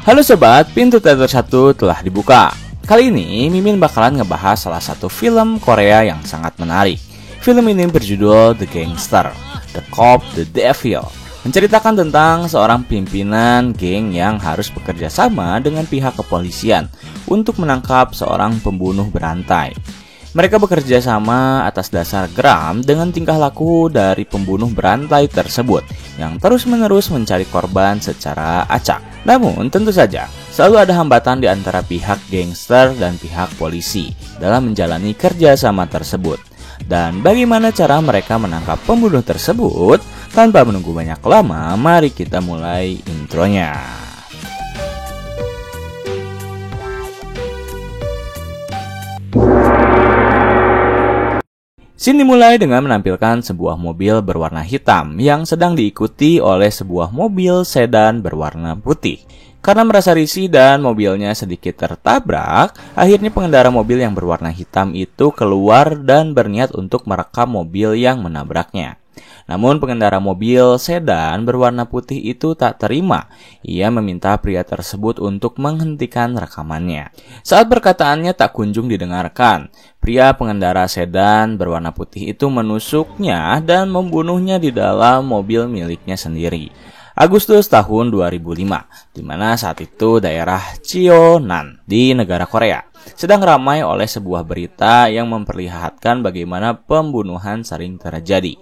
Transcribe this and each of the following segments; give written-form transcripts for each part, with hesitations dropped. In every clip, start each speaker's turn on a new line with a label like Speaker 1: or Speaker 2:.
Speaker 1: Halo sobat, pintu teater 1 telah dibuka. Kali ini Mimin bakalan ngebahas salah satu film Korea yang sangat menarik. Film ini berjudul The Gangster, The Cop, The Devil. Menceritakan tentang seorang pimpinan geng yang harus bekerja sama dengan pihak kepolisian untuk menangkap seorang pembunuh berantai. Mereka bekerja sama atas dasar geram dengan tingkah laku dari pembunuh berantai tersebut yang terus-menerus mencari korban secara acak. Namun tentu saja selalu ada hambatan di antara pihak gangster dan pihak polisi dalam menjalani kerjasama tersebut. Dan bagaimana cara mereka menangkap pembunuh tersebut? Tanpa menunggu banyak lama, mari kita mulai intronya. Scene dimulai dengan menampilkan sebuah mobil berwarna hitam yang sedang diikuti oleh sebuah mobil sedan berwarna putih. Karena merasa risih dan mobilnya sedikit tertabrak, akhirnya pengendara mobil yang berwarna hitam itu keluar dan berniat untuk merekam mobil yang menabraknya. Namun pengendara mobil sedan berwarna putih itu tak terima. Ia meminta pria tersebut untuk menghentikan rekamannya. Saat perkataannya tak kunjung didengarkan, pria pengendara sedan berwarna putih itu menusuknya dan membunuhnya di dalam mobil miliknya sendiri. Agustus tahun 2005, di mana saat itu daerah Cheonan di negara Korea sedang ramai oleh sebuah berita yang memperlihatkan bagaimana pembunuhan sering terjadi.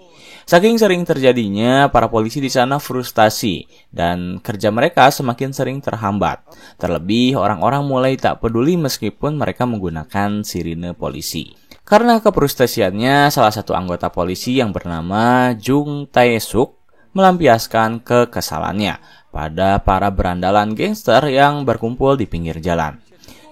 Speaker 1: Saking sering terjadinya, para polisi di sana frustasi dan kerja mereka semakin sering terhambat. Terlebih, orang-orang mulai tak peduli meskipun mereka menggunakan sirine polisi. Karena kefrustasiannya, salah satu anggota polisi yang bernama Jung Tae-suk melampiaskan kekesalannya pada para berandalan gangster yang berkumpul di pinggir jalan.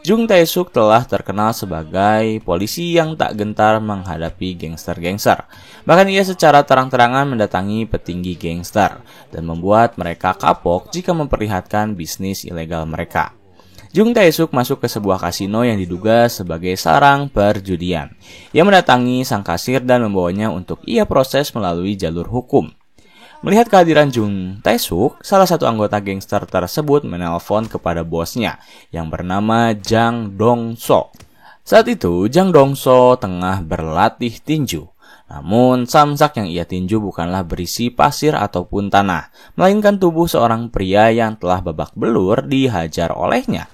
Speaker 1: Jung Tae-suk telah terkenal sebagai polisi yang tak gentar menghadapi gangster-gangster. Bahkan ia secara terang-terangan mendatangi petinggi gangster dan membuat mereka kapok jika memperlihatkan bisnis ilegal mereka. Jung Tae-suk masuk ke sebuah kasino yang diduga sebagai sarang perjudian. Ia mendatangi sang kasir dan membawanya untuk ia proses melalui jalur hukum. Melihat kehadiran Jung Tae-suk, salah satu anggota gangster tersebut menelpon kepada bosnya yang bernama Jang Dong-so. Saat itu, Jang Dong-so tengah berlatih tinju. Namun, samsak yang ia tinju bukanlah berisi pasir ataupun tanah, melainkan tubuh seorang pria yang telah babak belur dihajar olehnya.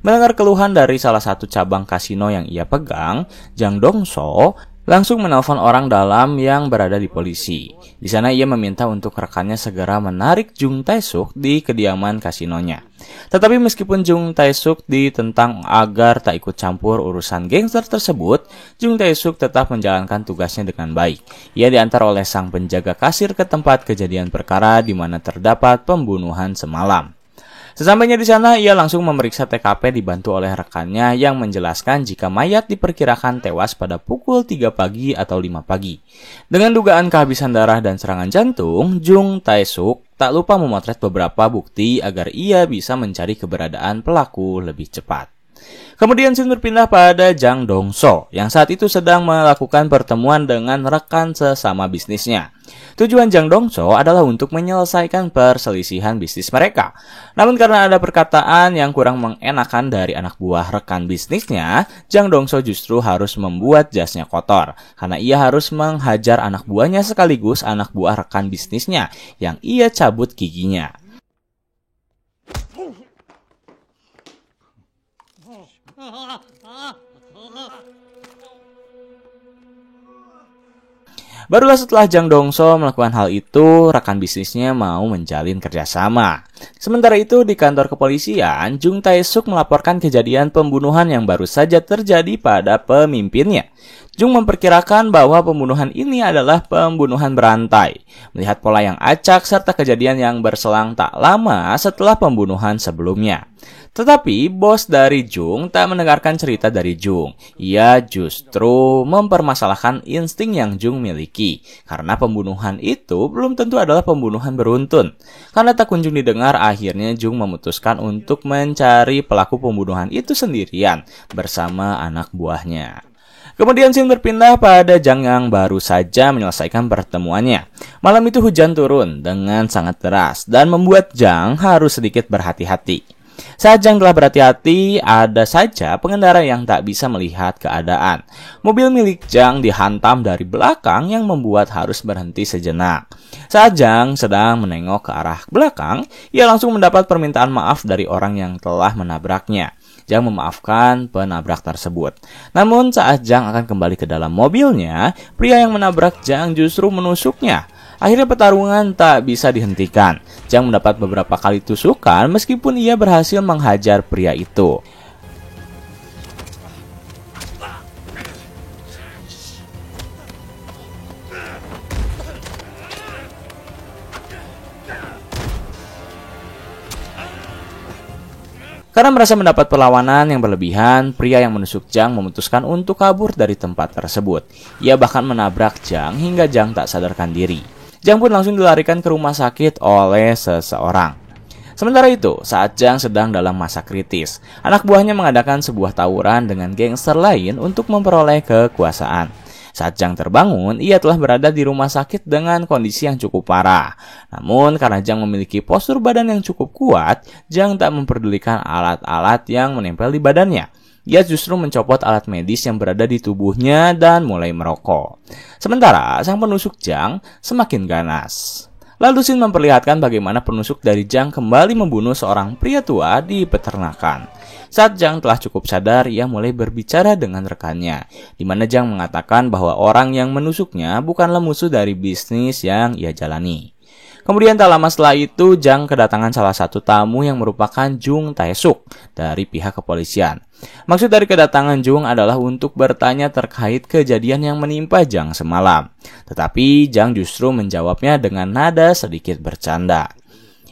Speaker 1: Mendengar keluhan dari salah satu cabang kasino yang ia pegang, Jang Dong-so langsung menelpon orang dalam yang berada di polisi. Di sana ia meminta untuk rekannya segera menarik Jung Tae-suk di kediaman kasinonya. Tetapi meskipun Jung Tae-suk ditentang agar tak ikut campur urusan gangster tersebut, Jung Tae-suk tetap menjalankan tugasnya dengan baik. Ia diantar oleh sang penjaga kasir ke tempat kejadian perkara di mana terdapat pembunuhan semalam. Sesampainya di sana, ia langsung memeriksa TKP dibantu oleh rekannya yang menjelaskan jika mayat diperkirakan tewas pada pukul 3 pagi atau 5 pagi. Dengan dugaan kehabisan darah dan serangan jantung, Jung Tae-suk tak lupa memotret beberapa bukti agar ia bisa mencari keberadaan pelaku lebih cepat. Kemudian scene berpindah pada Jang Dong-so yang saat itu sedang melakukan pertemuan dengan rekan sesama bisnisnya. Tujuan Jang Dong-so adalah untuk menyelesaikan perselisihan bisnis mereka. Namun karena ada perkataan yang kurang mengenakan dari anak buah rekan bisnisnya, Jang Dong-so justru harus membuat jasnya kotor karena ia harus menghajar anak buahnya sekaligus anak buah rekan bisnisnya yang ia cabut giginya. Barulah setelah Jang Dong-so melakukan hal itu, rekan bisnisnya mau menjalin kerjasama. Sementara itu di kantor kepolisian, Jung Tae-suk melaporkan kejadian pembunuhan yang baru saja terjadi pada pemimpinnya. Jung memperkirakan bahwa pembunuhan ini adalah pembunuhan berantai. Melihat pola yang acak serta kejadian yang berselang tak lama setelah pembunuhan sebelumnya. Tetapi bos dari Jung tak mendengarkan cerita dari Jung. Ia justru mempermasalahkan insting yang Jung miliki. Karena pembunuhan itu belum tentu adalah pembunuhan beruntun. Karena tak kunjung didengar, akhirnya Jung memutuskan untuk mencari pelaku pembunuhan itu sendirian bersama anak buahnya. Kemudian scene berpindah pada Jang yang baru saja menyelesaikan pertemuannya. Malam itu hujan turun dengan sangat deras dan membuat Jang harus sedikit berhati-hati. Saat Jang telah berhati-hati, ada saja pengendara yang tak bisa melihat keadaan. Mobil milik Jang dihantam dari belakang yang membuat harus berhenti sejenak. Saat Jang sedang menengok ke arah belakang, ia langsung mendapat permintaan maaf dari orang yang telah menabraknya. Jang memaafkan penabrak tersebut. Namun saat Jang akan kembali ke dalam mobilnya, pria yang menabrak Jang justru menusuknya. Akhirnya pertarungan tak bisa dihentikan. Jang mendapat beberapa kali tusukan meskipun ia berhasil menghajar pria itu. Karena merasa mendapat perlawanan yang berlebihan, pria yang menusuk Jang memutuskan untuk kabur dari tempat tersebut. Ia bahkan menabrak Jang hingga Jang tak sadarkan diri. Jang pun langsung dilarikan ke rumah sakit oleh seseorang. Sementara itu, saat Jang sedang dalam masa kritis, anak buahnya mengadakan sebuah tawuran dengan gangster lain untuk memperoleh kekuasaan. Saat Jang terbangun, ia telah berada di rumah sakit dengan kondisi yang cukup parah. Namun, karena Jang memiliki postur badan yang cukup kuat, Jang tak memperdulikan alat-alat yang menempel di badannya. Ia justru mencopot alat medis yang berada di tubuhnya dan mulai merokok. Sementara, sang penusuk Jang semakin ganas. Lalu Shin memperlihatkan bagaimana penusuk dari Jang kembali membunuh seorang pria tua di peternakan. Saat Jang telah cukup sadar, ia mulai berbicara dengan rekannya, di mana Jang mengatakan bahwa orang yang menusuknya bukanlah musuh dari bisnis yang ia jalani. Kemudian tak lama setelah itu, Jang kedatangan salah satu tamu yang merupakan Jung Tae-suk dari pihak kepolisian. Maksud dari kedatangan Jung adalah untuk bertanya terkait kejadian yang menimpa Jang semalam. Tetapi Jang justru menjawabnya dengan nada sedikit bercanda,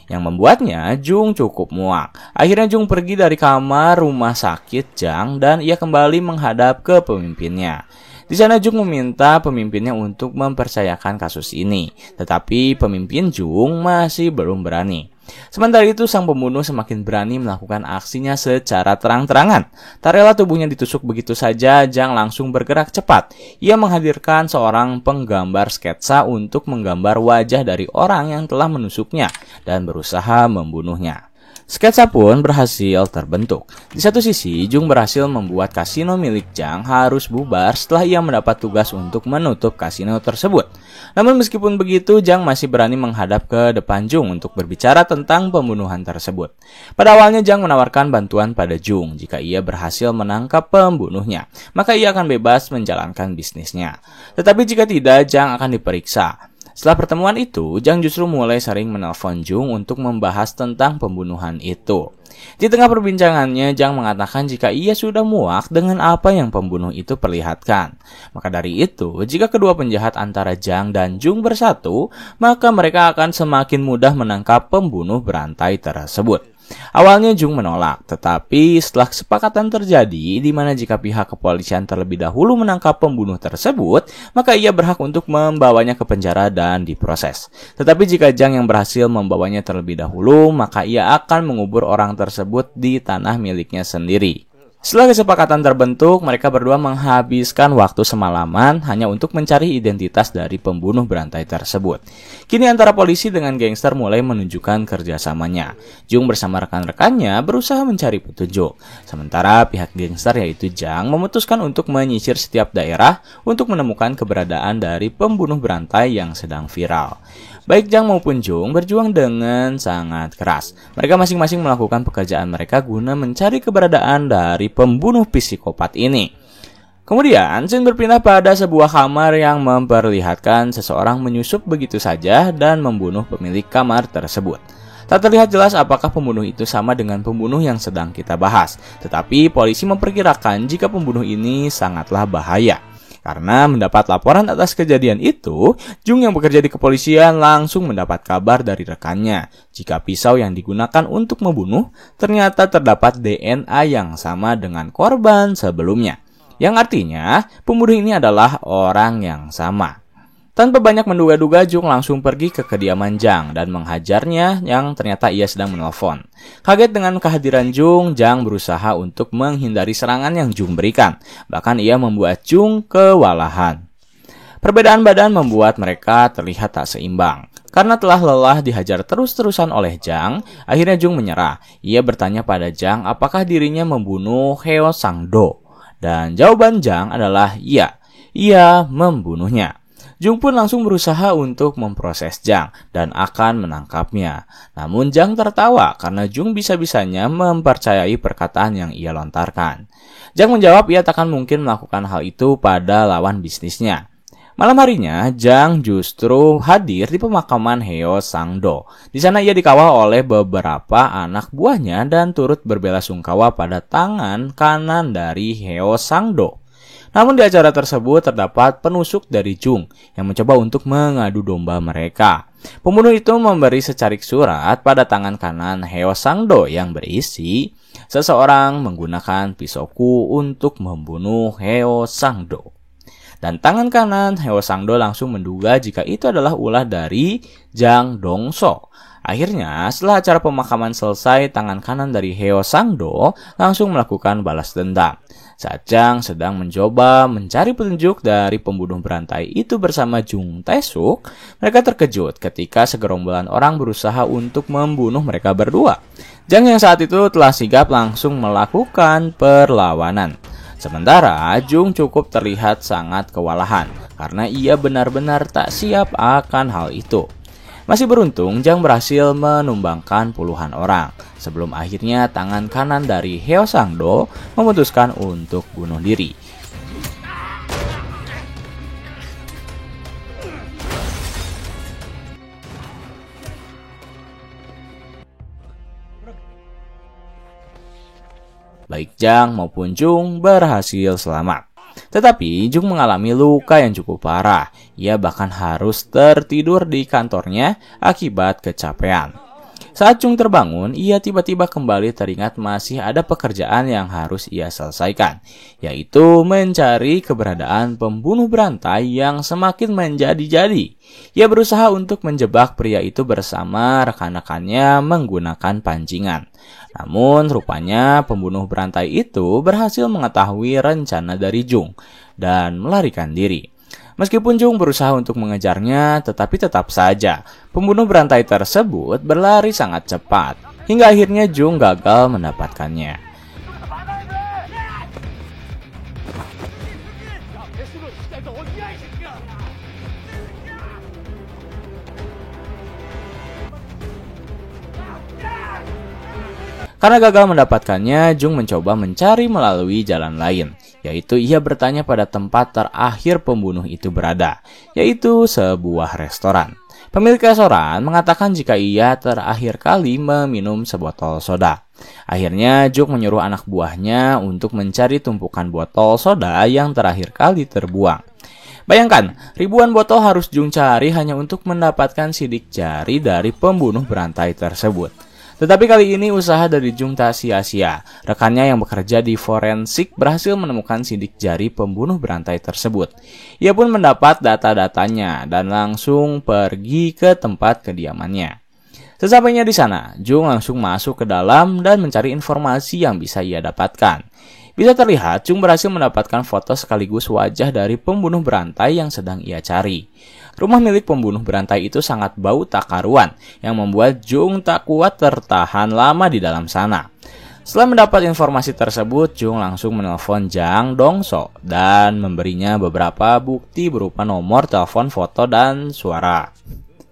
Speaker 1: yang membuatnya Jung cukup muak. Akhirnya Jung pergi dari kamar rumah sakit Jang dan ia kembali menghadap ke pemimpinnya. Di sana Jung meminta pemimpinnya untuk mempercayakan kasus ini, tetapi pemimpin Jung masih belum berani. Sementara itu sang pembunuh semakin berani melakukan aksinya secara terang-terangan. Tak rela tubuhnya ditusuk begitu saja, Jang langsung bergerak cepat. Ia menghadirkan seorang penggambar sketsa untuk menggambar wajah dari orang yang telah menusuknya dan berusaha membunuhnya. Sketsa pun berhasil terbentuk. Di satu sisi, Jung berhasil membuat kasino milik Jang harus bubar setelah ia mendapat tugas untuk menutup kasino tersebut. Namun meskipun begitu, Jang masih berani menghadap ke depan Jung untuk berbicara tentang pembunuhan tersebut. Pada awalnya Jang menawarkan bantuan pada Jung. Jika ia berhasil menangkap pembunuhnya, maka ia akan bebas menjalankan bisnisnya. Tetapi jika tidak, Jang akan diperiksa. Setelah pertemuan itu, Jang justru mulai sering menelpon Jung untuk membahas tentang pembunuhan itu. Di tengah perbincangannya, Jang mengatakan jika ia sudah muak dengan apa yang pembunuh itu perlihatkan. Maka dari itu, jika kedua penjahat antara Jang dan Jung bersatu, maka mereka akan semakin mudah menangkap pembunuh berantai tersebut. Awalnya Jung menolak, tetapi setelah kesepakatan terjadi di mana jika pihak kepolisian terlebih dahulu menangkap pembunuh tersebut, maka ia berhak untuk membawanya ke penjara dan diproses. Tetapi jika Jang yang berhasil membawanya terlebih dahulu, maka ia akan mengubur orang tersebut di tanah miliknya sendiri. Setelah kesepakatan terbentuk, mereka berdua menghabiskan waktu semalaman hanya untuk mencari identitas dari pembunuh berantai tersebut. Kini antara polisi dengan gangster mulai menunjukkan kerjasamanya. Jung bersama rekan-rekannya berusaha mencari petunjuk. Sementara pihak gangster yaitu Jang memutuskan untuk menyisir setiap daerah untuk menemukan keberadaan dari pembunuh berantai yang sedang viral. Baik Jang maupun Jung berjuang dengan sangat keras. Mereka masing-masing melakukan pekerjaan mereka guna mencari keberadaan dari pembunuh psikopat ini. Kemudian, scene berpindah pada sebuah kamar yang memperlihatkan seseorang menyusup begitu saja dan membunuh pemilik kamar tersebut. Tak terlihat jelas apakah pembunuh itu sama dengan pembunuh yang sedang kita bahas. Tetapi polisi memperkirakan jika pembunuh ini sangatlah bahaya. Karena mendapat laporan atas kejadian itu, Jung yang bekerja di kepolisian langsung mendapat kabar dari rekannya jika pisau yang digunakan untuk membunuh ternyata terdapat DNA yang sama dengan korban sebelumnya. Yang artinya, pembunuh ini adalah orang yang sama. Tanpa banyak menduga-duga, Jung langsung pergi ke kediaman Jang dan menghajarnya yang ternyata ia sedang menelpon. Kaget dengan kehadiran Jung, Jang berusaha untuk menghindari serangan yang Jung berikan. Bahkan ia membuat Jung kewalahan. Perbedaan badan membuat mereka terlihat tak seimbang. Karena telah lelah dihajar terus-terusan oleh Jang, akhirnya Jung menyerah. Ia bertanya pada Jang apakah dirinya membunuh Heo Sang-do. Dan jawaban Jang adalah iya, ia membunuhnya. Jung pun langsung berusaha untuk memproses Jang dan akan menangkapnya. Namun Jang tertawa karena Jung bisa-bisanya mempercayai perkataan yang ia lontarkan. Jang menjawab ia takkan mungkin melakukan hal itu pada lawan bisnisnya. Malam harinya, Jang justru hadir di pemakaman Heo Sang-do. Di sana ia dikawal oleh beberapa anak buahnya dan turut berbelasungkawa pada tangan kanan dari Heo Sang-do. Namun di acara tersebut terdapat penusuk dari Jung yang mencoba untuk mengadu domba mereka. Pembunuh itu memberi secarik surat pada tangan kanan Heo Sang-do yang berisi, "Seseorang menggunakan pisauku untuk membunuh Heo Sang-do." Dan tangan kanan Heo Sang-do langsung menduga jika itu adalah ulah dari Jang Dong-so. Akhirnya, setelah acara pemakaman selesai, tangan kanan dari Heo Sang-do langsung melakukan balas dendam. Saat Jang sedang mencoba mencari petunjuk dari pembunuh berantai itu bersama Jung Tae-suk, mereka terkejut ketika segerombolan orang berusaha untuk membunuh mereka berdua. Jang yang saat itu telah sigap langsung melakukan perlawanan. Sementara Jung cukup terlihat sangat kewalahan karena ia benar-benar tak siap akan hal itu. Masih beruntung, Jang berhasil menumbangkan puluhan orang, sebelum akhirnya tangan kanan dari Heo Sang-do memutuskan untuk bunuh diri. Baik Jang maupun Jung berhasil selamat. Tetapi Jung mengalami luka yang cukup parah. Ia bahkan harus tertidur di kantornya akibat kecapean. Saat Jung terbangun, ia tiba-tiba kembali teringat masih ada pekerjaan yang harus ia selesaikan, yaitu mencari keberadaan pembunuh berantai yang semakin menjadi-jadi. Ia berusaha untuk menjebak pria itu bersama rekan-rekannya menggunakan pancingan. Namun rupanya pembunuh berantai itu berhasil mengetahui rencana dari Jung dan melarikan diri. Meskipun Jung berusaha untuk mengejarnya, tetapi tetap saja pembunuh berantai tersebut berlari sangat cepat, hingga akhirnya Jung gagal mendapatkannya. Karena gagal mendapatkannya, Jung mencoba mencari melalui jalan lain, yaitu ia bertanya pada tempat terakhir pembunuh itu berada, yaitu sebuah restoran. Pemilik restoran mengatakan jika ia terakhir kali meminum sebotol soda. Akhirnya Jung menyuruh anak buahnya untuk mencari tumpukan botol soda yang terakhir kali terbuang. Bayangkan, ribuan botol harus Jung cari hanya untuk mendapatkan sidik jari dari pembunuh berantai tersebut. Tetapi kali ini usaha dari Jung tak sia-sia. Rekannya yang bekerja di forensik berhasil menemukan sidik jari pembunuh berantai tersebut. Ia pun mendapat data-datanya dan langsung pergi ke tempat kediamannya. Sesampainya di sana, Jung langsung masuk ke dalam dan mencari informasi yang bisa ia dapatkan. Bisa terlihat, Jung berhasil mendapatkan foto sekaligus wajah dari pembunuh berantai yang sedang ia cari. Rumah milik pembunuh berantai itu sangat bau tak karuan, yang membuat Jung tak kuat tertahan lama di dalam sana. Setelah mendapat informasi tersebut, Jung langsung menelpon Jang Dong-so dan memberinya beberapa bukti berupa nomor telepon, foto, dan suara.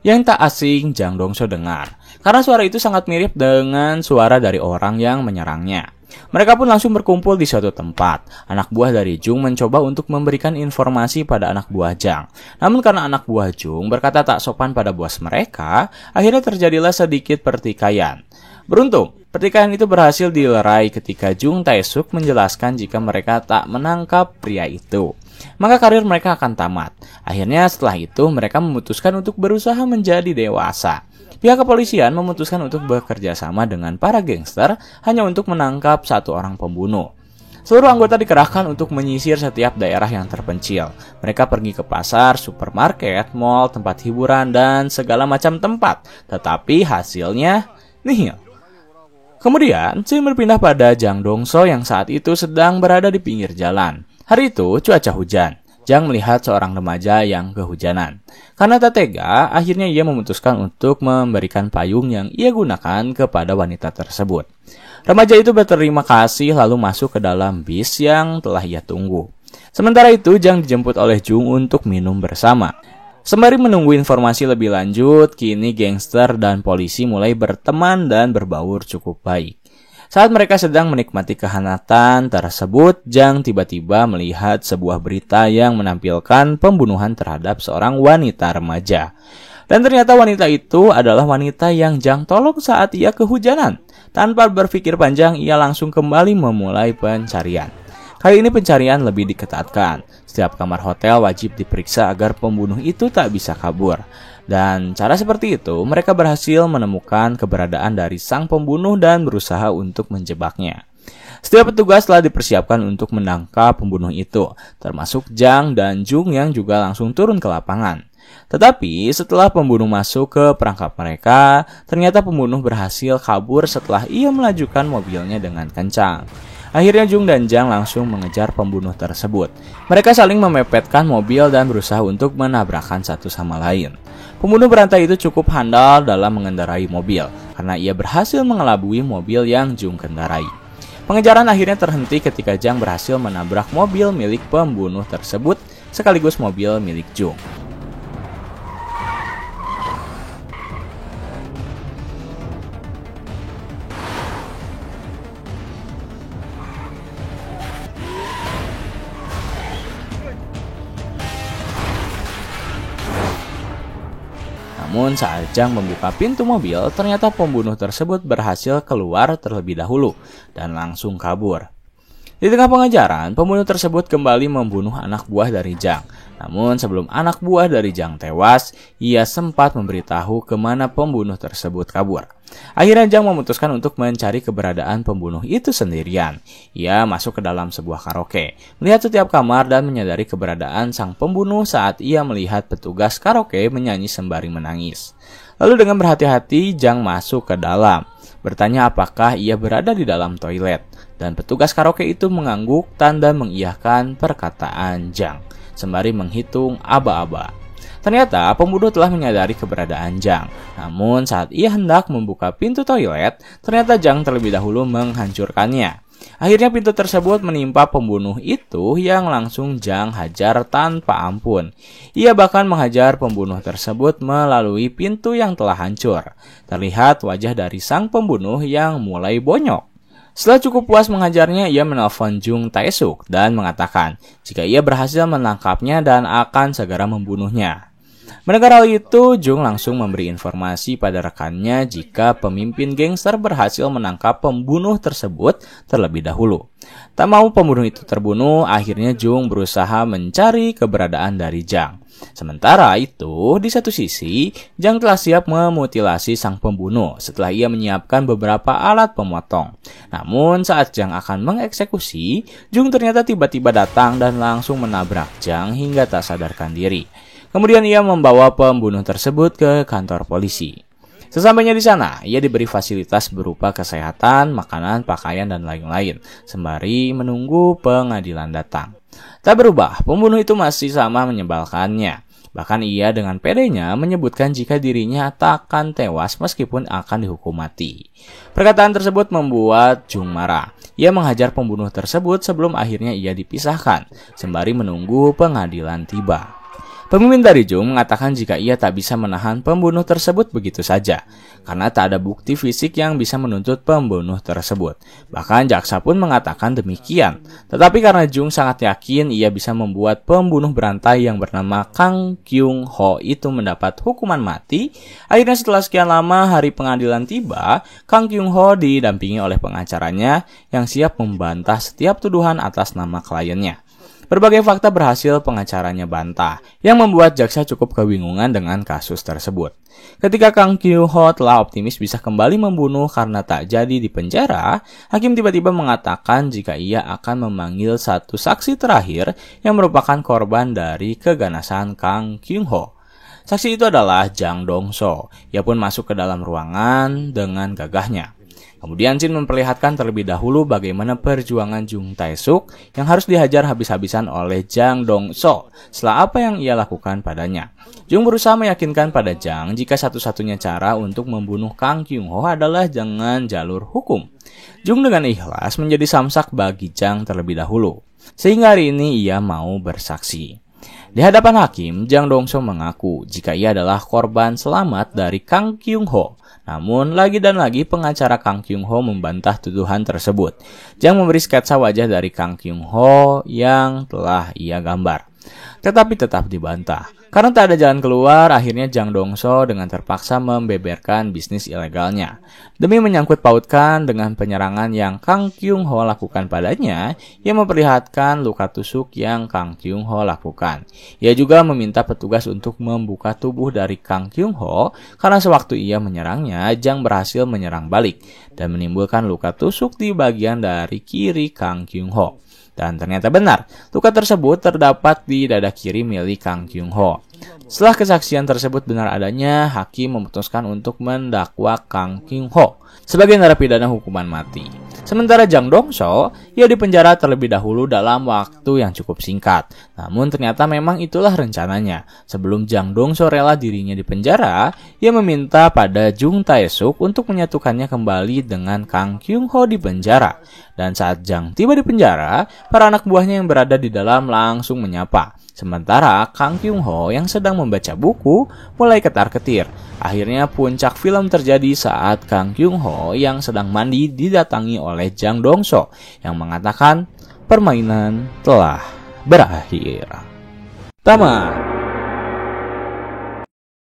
Speaker 1: Yang tak asing Jang Dong-so dengar, karena suara itu sangat mirip dengan suara dari orang yang menyerangnya. Mereka pun langsung berkumpul di suatu tempat. Anak buah dari Jung mencoba untuk memberikan informasi pada anak buah Jang. Namun karena anak buah Jung berkata tak sopan pada bos mereka, akhirnya terjadilah sedikit pertikaian. Beruntung, pertikaian itu berhasil dilerai ketika Jung Tae-suk menjelaskan jika mereka tak menangkap pria itu, maka karir mereka akan tamat. Akhirnya setelah itu mereka memutuskan untuk berusaha menjadi dewasa. Pihak kepolisian memutuskan untuk bekerja sama dengan para gangster hanya untuk menangkap satu orang pembunuh. Seluruh anggota dikerahkan untuk menyisir setiap daerah yang terpencil. Mereka pergi ke pasar, supermarket, mall, tempat hiburan, dan segala macam tempat. Tetapi hasilnya nihil. Kemudian, scene berpindah pada Jang Dong-so yang saat itu sedang berada di pinggir jalan. Hari itu cuaca hujan. Jang melihat seorang remaja yang kehujanan. Karena tak tega, akhirnya ia memutuskan untuk memberikan payung yang ia gunakan kepada wanita tersebut. Remaja itu berterima kasih lalu masuk ke dalam bis yang telah ia tunggu. Sementara itu, Jang dijemput oleh Jung untuk minum bersama. Sembari menunggu informasi lebih lanjut, kini gangster dan polisi mulai berteman dan berbaur cukup baik. Saat mereka sedang menikmati kehangatan tersebut, Jang tiba-tiba melihat sebuah berita yang menampilkan pembunuhan terhadap seorang wanita remaja. Dan ternyata wanita itu adalah wanita yang Jang tolong saat ia kehujanan. Tanpa berpikir panjang, ia langsung kembali memulai pencarian. Kali ini pencarian lebih diketatkan. Setiap kamar hotel wajib diperiksa agar pembunuh itu tak bisa kabur. Dan cara seperti itu, mereka berhasil menemukan keberadaan dari sang pembunuh dan berusaha untuk menjebaknya. Setiap petugas telah dipersiapkan untuk menangkap pembunuh itu, termasuk Jang dan Jung yang juga langsung turun ke lapangan. Tetapi setelah pembunuh masuk ke perangkap mereka, ternyata pembunuh berhasil kabur setelah ia melajukan mobilnya dengan kencang. Akhirnya Jung dan Jang langsung mengejar pembunuh tersebut. Mereka saling memepetkan mobil dan berusaha untuk menabrakkan satu sama lain. Pembunuh berantai itu cukup handal dalam mengendarai mobil, karena ia berhasil mengelabui mobil yang Jung kendarai. Pengejaran akhirnya terhenti ketika Jang berhasil menabrak mobil milik pembunuh tersebut, sekaligus mobil milik Jung. Namun saat Jang membuka pintu mobil, ternyata pembunuh tersebut berhasil keluar terlebih dahulu dan langsung kabur. Di tengah pengejaran, pembunuh tersebut kembali membunuh anak buah dari Jang. Namun sebelum anak buah dari Jang tewas, ia sempat memberitahu kemana pembunuh tersebut kabur. Akhirnya Jang memutuskan untuk mencari keberadaan pembunuh itu sendirian. Ia masuk ke dalam sebuah karaoke, melihat setiap kamar dan menyadari keberadaan sang pembunuh saat ia melihat petugas karaoke menyanyi sembari menangis. Lalu dengan berhati-hati Jang masuk ke dalam, bertanya apakah ia berada di dalam toilet. Dan petugas karaoke itu mengangguk tanda mengiyakan perkataan Jang, sembari menghitung aba-aba. Ternyata pembunuh telah menyadari keberadaan Jang. Namun saat ia hendak membuka pintu toilet, ternyata Jang terlebih dahulu menghancurkannya. Akhirnya pintu tersebut menimpa pembunuh itu yang langsung Jang hajar tanpa ampun. Ia bahkan menghajar pembunuh tersebut melalui pintu yang telah hancur. Terlihat wajah dari sang pembunuh yang mulai bonyok. Setelah cukup puas menghajarnya, ia menelpon Jung Tae-suk dan mengatakan jika ia berhasil menangkapnya dan akan segera membunuhnya. Mendengar hal itu, Jung langsung memberi informasi pada rekannya jika pemimpin gangster berhasil menangkap pembunuh tersebut terlebih dahulu. Tak mau pembunuh itu terbunuh, akhirnya Jung berusaha mencari keberadaan dari Jang. Sementara itu, di satu sisi, Jang telah siap memutilasi sang pembunuh setelah ia menyiapkan beberapa alat pemotong. Namun, saat Jang akan mengeksekusi, Jung ternyata tiba-tiba datang dan langsung menabrak Jang hingga tak sadarkan diri. Kemudian ia membawa pembunuh tersebut ke kantor polisi. Sesampainya di sana, ia diberi fasilitas berupa kesehatan, makanan, pakaian, dan lain-lain, sembari menunggu pengadilan datang. Tak berubah, pembunuh itu masih sama menyebalkannya. Bahkan ia dengan pedenya menyebutkan jika dirinya takkan tewas meskipun akan dihukum mati. Perkataan tersebut membuat Jung marah. Ia menghajar pembunuh tersebut sebelum akhirnya ia dipisahkan, sembari menunggu pengadilan tiba. Pemimpin dari Jung mengatakan jika ia tak bisa menahan pembunuh tersebut begitu saja, karena tak ada bukti fisik yang bisa menuntut pembunuh tersebut. Bahkan jaksa pun mengatakan demikian. Tetapi karena Jung sangat yakin ia bisa membuat pembunuh berantai yang bernama Kang Kyung Ho itu mendapat hukuman mati, akhirnya setelah sekian lama hari pengadilan tiba, Kang Kyung Ho didampingi oleh pengacaranya yang siap membantah setiap tuduhan atas nama kliennya. Berbagai fakta berhasil pengacaranya bantah, yang membuat jaksa cukup kebingungan dengan kasus tersebut. Ketika Kang Kyung Ho telah optimis bisa kembali membunuh karena tak jadi di penjara, hakim tiba-tiba mengatakan jika ia akan memanggil satu saksi terakhir yang merupakan korban dari keganasan Kang Kyung Ho. Saksi itu adalah Jang Dong-so. Ia pun masuk ke dalam ruangan dengan gagahnya. Kemudian Jin memperlihatkan terlebih dahulu bagaimana perjuangan Jung Tae-suk yang harus dihajar habis-habisan oleh Jang Dong-so setelah apa yang ia lakukan padanya. Jung berusaha meyakinkan pada Jang jika satu-satunya cara untuk membunuh Kang Kyung-ho adalah dengan jalur hukum. Jung dengan ikhlas menjadi samsak bagi Jang terlebih dahulu, sehingga hari ini ia mau bersaksi. Di hadapan hakim, Jang Dong-so mengaku jika ia adalah korban selamat dari Kang Kyung-ho. Namun, lagi dan lagi pengacara Kang Kyung-ho membantah tuduhan tersebut. Jang memberi sketsa wajah dari Kang Kyung-ho yang telah ia gambar, tetapi tetap dibantah. Karena tak ada jalan keluar, akhirnya Jang Dong-so dengan terpaksa membeberkan bisnis ilegalnya. Demi menyangkut pautkan dengan penyerangan yang Kang Kyung-ho lakukan padanya, ia memperlihatkan luka tusuk yang Kang Kyung-ho lakukan. Ia juga meminta petugas untuk membuka tubuh dari Kang Kyung-ho karena sewaktu ia menyerangnya, Jang berhasil menyerang balik dan menimbulkan luka tusuk di bagian dari kiri Kang Kyung-ho. Dan ternyata benar, luka tersebut terdapat di dada kiri milik Kang Kyung-ho. Setelah kesaksian tersebut benar adanya, hakim memutuskan untuk mendakwa Kang Kyung-ho sebagai narapidana hukuman mati. Sementara Jang Dong-so, ia dipenjara terlebih dahulu dalam waktu yang cukup singkat. Namun ternyata memang itulah rencananya. Sebelum Jang Dong-so rela dirinya dipenjara, ia meminta pada Jung Tae-suk untuk menyatukannya kembali dengan Kang Kyung-ho di penjara. Dan saat Jang tiba di penjara, para anak buahnya yang berada di dalam langsung menyapa. Sementara Kang Kyung-ho yang sedang membaca buku mulai ketar-ketir. Akhirnya puncak film terjadi saat Kang Kyung-ho yang sedang mandi didatangi oleh Jang Dong-so yang mengatakan permainan telah berakhir. Tamat.